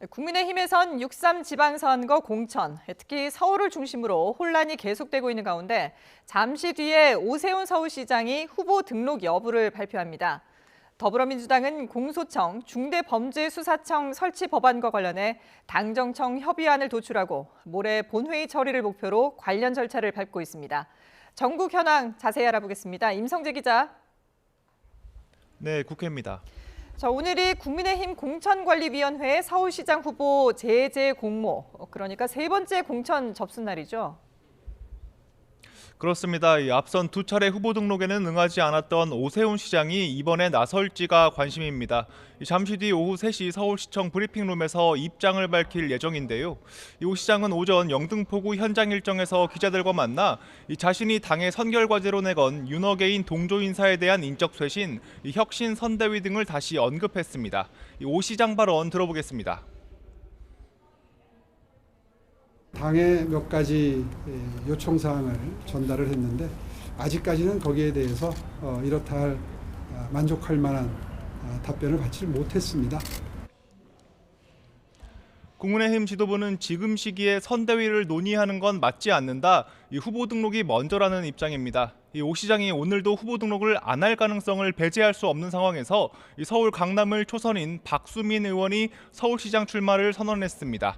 국민의힘에선 6.3 지방선거 공천, 특히 서울을 중심으로 혼란이 계속되고 있는 가운데 잠시 뒤에 오세훈 서울시장이 후보 등록 여부를 발표합니다. 더불어민주당은 공소청, 중대범죄수사청 설치 법안과 관련해 당정청 협의안을 도출하고 모레 본회의 처리를 목표로 관련 절차를 밟고 있습니다. 전국 현황 자세히 알아보겠습니다. 임성재 기자. 네, 국회입니다. 오늘이 국민의힘 공천관리위원회 서울시장 후보 제재 공모, 그러니까 세 번째 공천 접수 날이죠. 그렇습니다. 앞선 두 차례 후보 등록에는 응하지 않았던 오세훈 시장이 이번에 나설지가 관심입니다. 잠시 뒤 오후 3시 서울시청 브리핑룸에서 입장을 밝힐 예정인데요. 오 시장은 오전 영등포구 현장 일정에서 기자들과 만나 자신이 당의 선결과제로 내건 윤어게인 동조 인사에 대한 인적 쇄신, 혁신 선대위 등을 다시 언급했습니다. 오 시장 발언 들어보겠습니다. 당에 몇 가지 요청사항을 전달을 했는데 아직까지는 거기에 대해서 이렇다 할 만족할 만한 답변을 받지 못했습니다. 국민의힘 지도부는 지금 시기에 선대위를 논의하는 건 맞지 않는다. 후보 등록이 먼저라는 입장입니다. 오 시장이 오늘도 후보 등록을 안 할 가능성을 배제할 수 없는 상황에서 서울 강남을 초선인 박수민 의원이 서울시장 출마를 선언했습니다.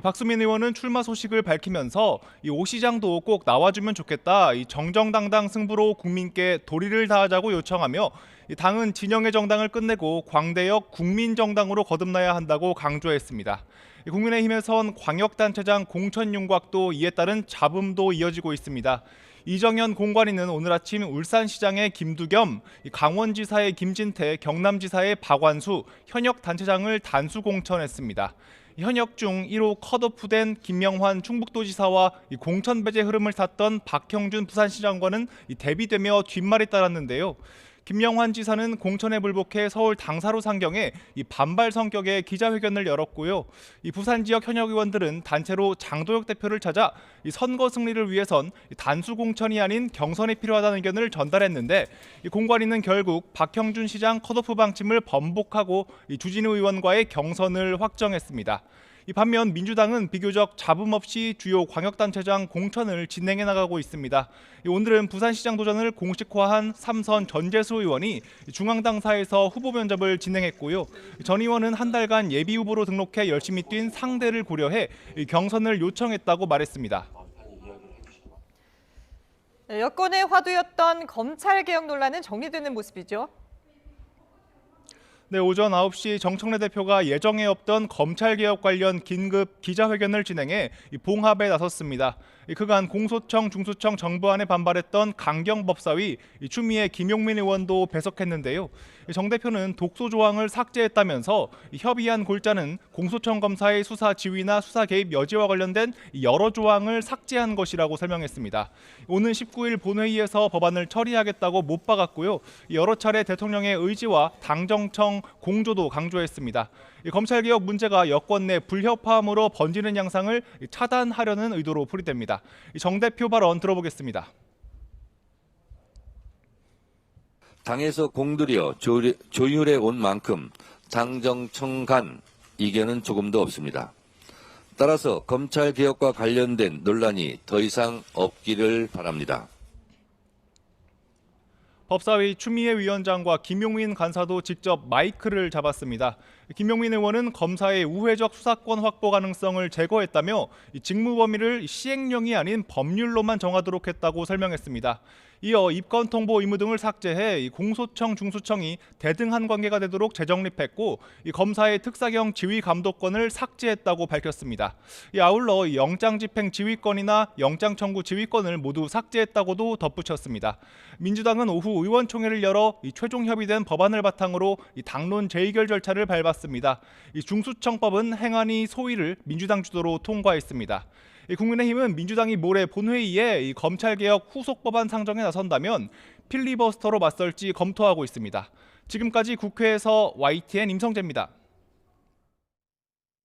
박수민 의원은 출마 소식을 밝히면서 오 시장도 꼭 나와주면 좋겠다. 정정당당 승부로 국민께 도리를 다하자고 요청하며 당은 진영의 정당을 끝내고 광대역 국민정당으로 거듭나야 한다고 강조했습니다. 국민의힘에선 광역단체장 공천 윤곽도 이에 따른 잡음도 이어지고 있습니다. 이정현 공관위는 오늘 아침 울산시장의 김두겸, 강원지사의 김진태, 경남지사의 박완수, 현역단체장을 단수 공천했습니다. 현역 중 1호 컷오프된 김명환 충북도지사와 공천 배제 흐름을 탔던 박형준 부산시장과는 대비되며 뒷말이 따랐는데요. 김명환 지사는 공천에 불복해 서울 당사로 상경해 반발 성격의 기자회견을 열었고요. 부산 지역 현역 의원들은 단체로 장도혁 대표를 찾아 선거 승리를 위해선 단수 공천이 아닌 경선이 필요하다는 의견을 전달했는데 공관위는 결국 박형준 시장 컷오프 방침을 번복하고 주진우 의원과의 경선을 확정했습니다. 반면 민주당은 비교적 잡음 없이 주요 광역단체장 공천을 진행해 나가고 있습니다. 오늘은 부산시장 도전을 공식화한 3선 전재수 의원이 중앙당사에서 후보 면접을 진행했고요. 전 의원은 한 달간 예비후보로 등록해 열심히 뛴 상대를 고려해 경선을 요청했다고 말했습니다. 여권의 화두였던 검찰개혁 논란은 정리되는 모습이죠. 네, 오전 9시 정청래 대표가 예정에 없던 검찰개혁 관련 긴급 기자회견을 진행해 봉합에 나섰습니다. 그간 공소청, 중수청 정부안에 반발했던 강경법사위 추미애 김용민 의원도 배석했는데요. 정 대표는 독소 조항을 삭제했다면서 협의한 골자는 공소청 검사의 수사 지휘나 수사 개입 여지와 관련된 여러 조항을 삭제한 것이라고 설명했습니다. 오는 19일 본회의에서 법안을 처리하겠다고 못 박았고요. 여러 차례 대통령의 의지와 당정청 공조도 강조했습니다. 검찰개혁 문제가 여권 내 불협화음으로 번지는 양상을 차단하려는 의도로 풀이됩니다. 정 대표 발언 들어보겠습니다. 당에서 공들여 조율해 온 만큼 당정청 간 이견은 조금도 없습니다. 따라서 검찰개혁과 관련된 논란이 더 이상 없기를 바랍니다. 법사위 추미애 위원장과 김용민 간사도 직접 마이크를 잡았습니다. 김용민 의원은 검사의 우회적 수사권 확보 가능성을 제거했다며 직무 범위를 시행령이 아닌 법률로만 정하도록 했다고 설명했습니다. 이어 입건 통보 의무 등을 삭제해 공소청, 중수청이 대등한 관계가 되도록 재정립했고 검사의 특사경 지휘 감독권을 삭제했다고 밝혔습니다. 아울러 영장 집행 지휘권이나 영장 청구 지휘권을 모두 삭제했다고도 덧붙였습니다. 민주당은 오후 의원총회를 열어 최종 협의된 법안을 바탕으로 당론 재의결 절차를 밟았습니다. 중수청법은 행안위 소위를 민주당 주도로 통과했습니다. 국민의힘은 민주당이 모레 본회의에 검찰개혁 후속 법안 상정에 나선다면 필리버스터로 맞설지 검토하고 있습니다. 지금까지 국회에서 YTN 임성재입니다.